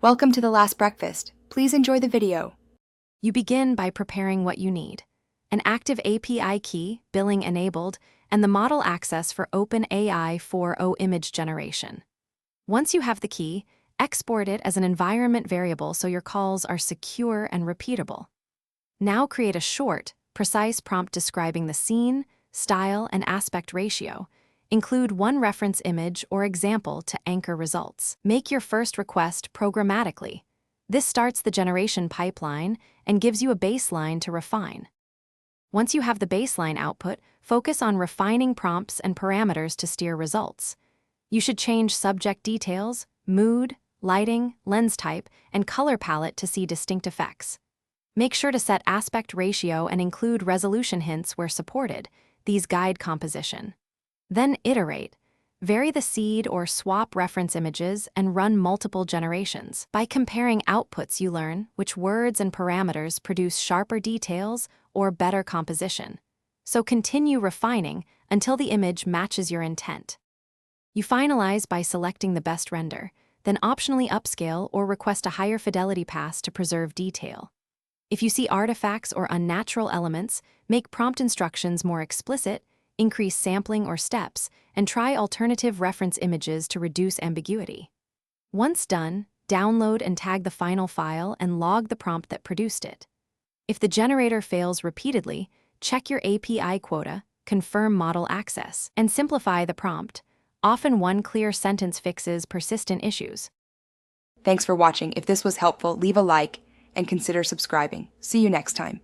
Welcome to the last breakfast. Please enjoy the video. You begin by preparing what you need: an active API key, billing enabled, and the model access for OpenAI 4.0 image generation. Once you have the key, export it as an environment variable so your calls are secure and repeatable. Now create a short, precise prompt describing the scene, style, and aspect ratio. Include one reference image or example to anchor results. Make your first request programmatically. This starts the generation pipeline and gives you a baseline to refine. Once you have the baseline output, focus on refining prompts and parameters to steer results. You should change subject details, mood, lighting, lens type, and color palette to see distinct effects. Make sure to set aspect ratio and include resolution hints where supported. These guide composition. Then iterate. Vary the seed or swap reference images and run multiple generations. By comparing outputs, you learn which words and parameters produce sharper details or better composition. So continue refining until the image matches your intent. You finalize by selecting the best render, then optionally upscale or request a higher fidelity pass to preserve detail. If you see artifacts or unnatural elements, make prompt instructions more explicit, increase sampling or steps, and try alternative reference images to reduce ambiguity. Once done, download and tag the final file and log the prompt that produced it. If the generator fails repeatedly, check your API quota, confirm model access, and simplify the prompt. Often one clear sentence fixes persistent issues. Thanks for watching. If this was helpful, leave a like and consider subscribing. See you next time.